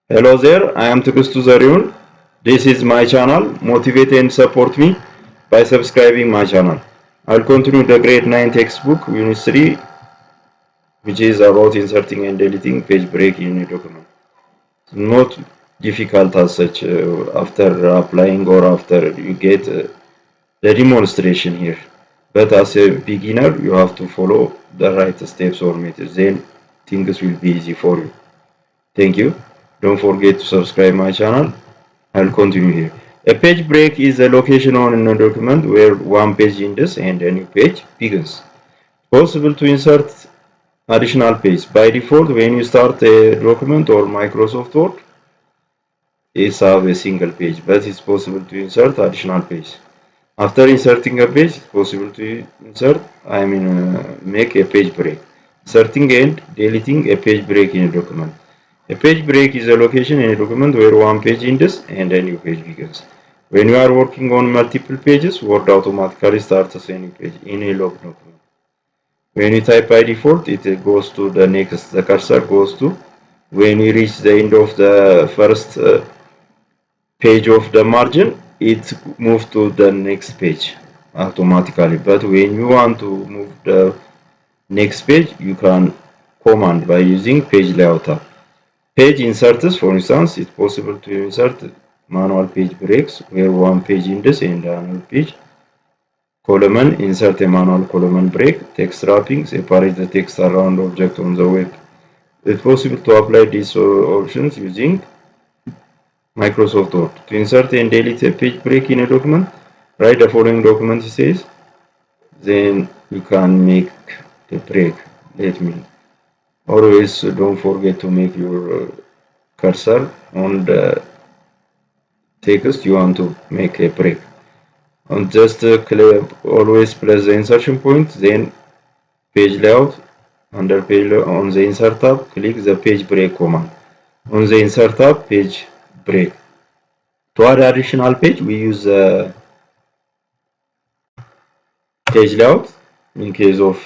Hello there, I am Tukustu Zariun. This is my channel. Motivate and support me by subscribing my channel. I'll continue the grade 9 textbook, Unit 3, which is about inserting and deleting page break in a document. Not difficult as such after applying or after you get the demonstration here. But as a beginner, you have to follow the right steps or methods. Then things will be easy for you. Thank you. Don't forget to subscribe my channel. I'll continue here. A page break is a location on a document where one page ends and a new page begins. Possible to insert additional page. By default, when you start a document or Microsoft Word, it's have a single page, but it's possible to insert additional page. After inserting a page, it's possible to make a page break. Inserting and deleting a page break in a document. A page break is a location in a document where one page ends and a new page begins. When you are working on multiple pages, Word automatically starts a new page in a log document. When you type by default, it goes to the next, the cursor goes to. When you reach the end of the first page of the margin, it moves to the next page automatically. But when you want to move the next page, you can command by using page layout tab. Page inserts, for instance, it's possible to insert manual page breaks where one page ends and another page. Column, insert a manual column break. Text wrapping, separate the text around object on the web. It's possible to apply these options using Microsoft Word. To insert and delete a page break in a document, write the following document, it says. Then you can make the break. Let me. Always don't forget to make your cursor on the text you want to make a break. And just always press the insertion point, then page layout. Under page on the insert tab, click the page break command. On the insert tab, page break. To add additional page, we use page layout. In case of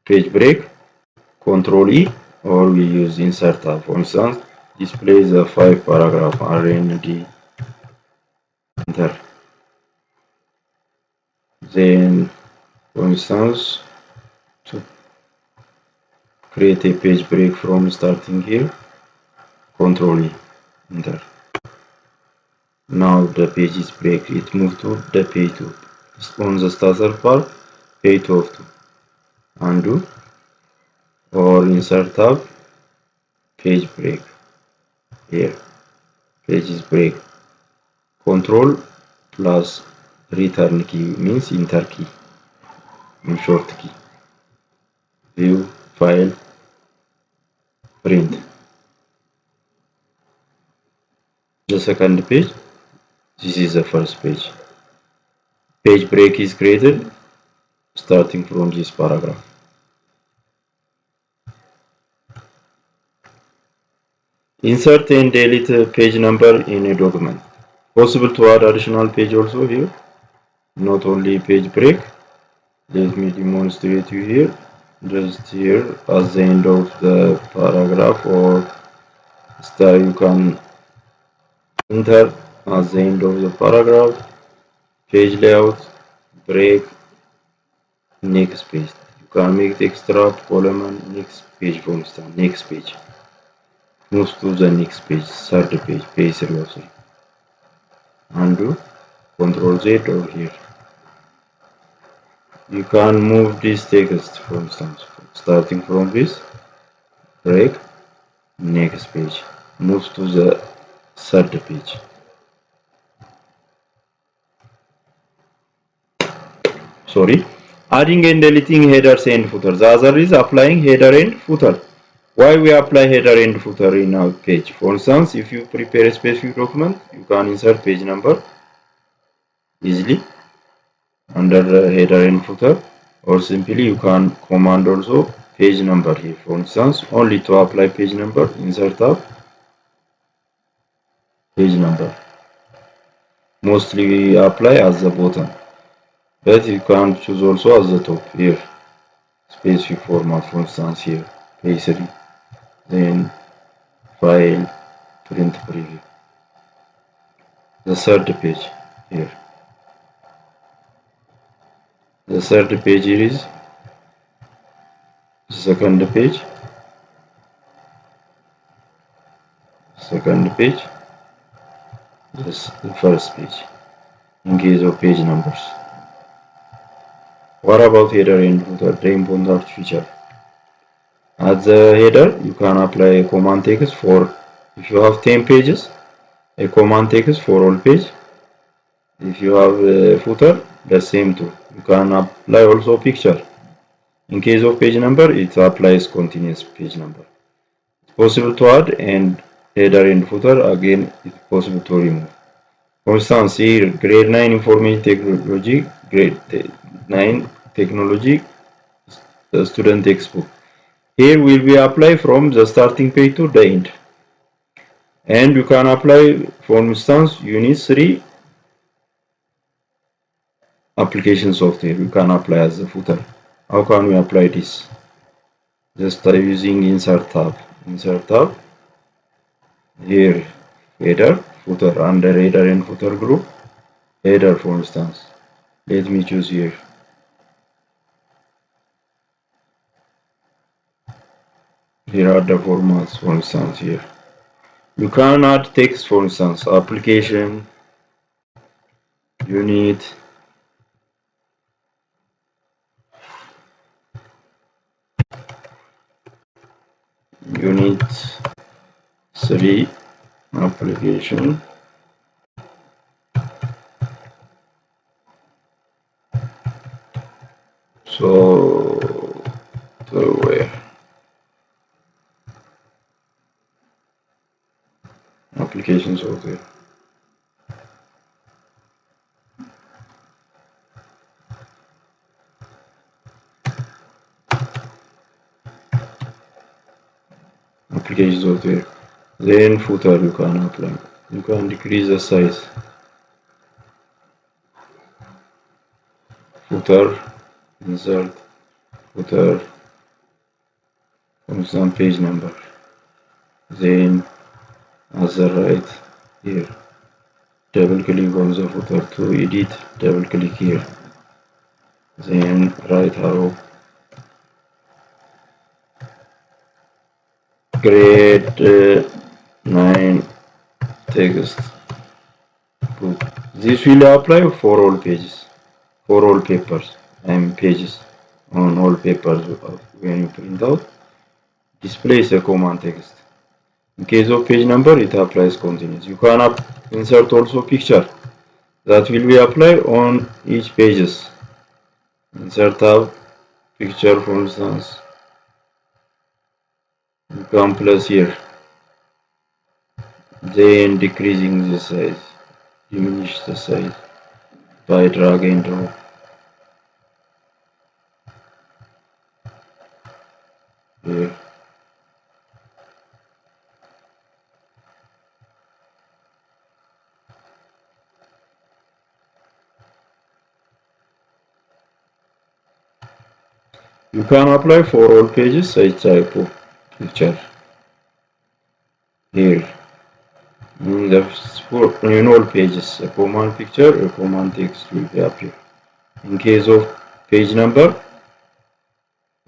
page break, Control E, or we use insert tab. For instance, display the 5 paragraph RND. Enter. Then, for instance, to create a page break from starting here, Control E. Enter. Now the page is break. It moved to the page 2. On the starter bar, page 2 of 2. Undo or insert tab, page break. Here, page is break. Control plus return key means enter key and short key. View, file, print. The second page, this is the first page. Page break is created starting from this paragraph. Insert and delete page number in a document. Possible to add additional page also here, not only page break. Let me demonstrate you here. Just here at the end of the paragraph, or you can enter at the end of the paragraph, page layout, break, next page. You can make text wrap, column, next page, for instance, next page. Move to the next page, third page, page 3 also. Undo, Control Z or here. You can move this text, for instance, starting from this, break, next page, move to the third page. Sorry, adding and deleting headers and footers. The other is applying header and footer. Why we apply header and footer in our page? For instance, if you prepare a specific document, you can insert page number easily under the header and footer, or simply you can command also page number here. For instance, only to apply page number, insert tab, page number. Mostly we apply as the bottom, but you can choose also as the top here. Specific format, for instance here, page 3, then file, print preview. The third page here. The third page here is second page. Second page. This the first page. In case of page numbers. What about header and footer? The important feature. At the header, you can apply a command text for, if you have 10 pages, a command text for all page. If you have a footer, the same too. You can apply also picture. In case of page number, it applies continuous page number. It's possible to add and header and footer. Again, it's possible to remove. For instance, here, grade 9 information technology, grade 9 technology student textbook. Here will be apply from the starting page to the end. And you can apply, for instance, unit 3 application software. You can apply as a footer. How can we apply this? Just by using insert tab. Insert tab. Here, header, footer, under header and footer group. Header, for instance. Let me choose here. Here are the formats, for instance, here. You can add text, for instance, application, unit, unit 3 application. So where application software. Application software. Then footer you can apply. You can decrease the size. Footer, insert, footer, some page number. Then as the right here. Double click on the footer to edit. Double click here. Then right arrow. Grade 9 text book. This will apply for all pages, for all papers and pages on all papers. When you print out, displays a command text. In case of page number, it applies continuous. You can insert also picture that will be applied on each pages. Insert tab, picture, for instance. You can place here. Then decreasing the size, diminish the size by drag and drop. Here. You can apply for all pages such type of picture. Here. In all pages, a command picture, a command text will be appear. In case of page number,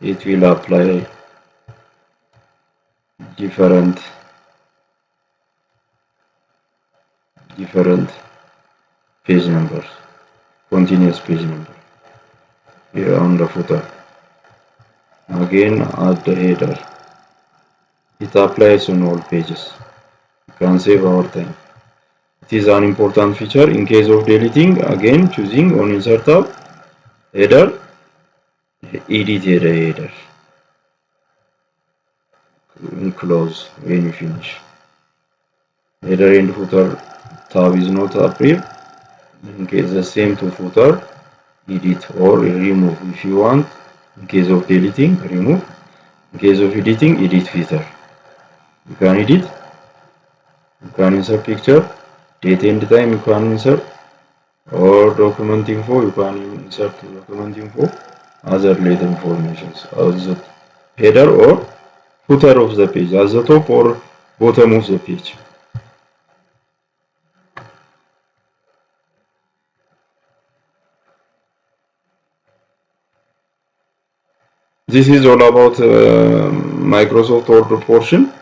it will apply different page numbers, continuous page number. Here on the footer. Again, add the header. It applies on all pages. You can save our time. It is an important feature in case of deleting. Again, choosing on insert tab, header, edit header. Close when you finish. Header and footer tab is not appear. In case the same to footer, edit or remove if you want. In case of deleting, remove. In case of editing, edit feature. You can edit. You can insert picture. Date and time you can insert. Or document info, you can insert document info. Other related informations as the header or footer of the page, as the top or bottom of the page. This is all about Microsoft Order portion.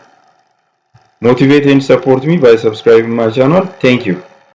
Motivate and support me by subscribing my channel. Thank you.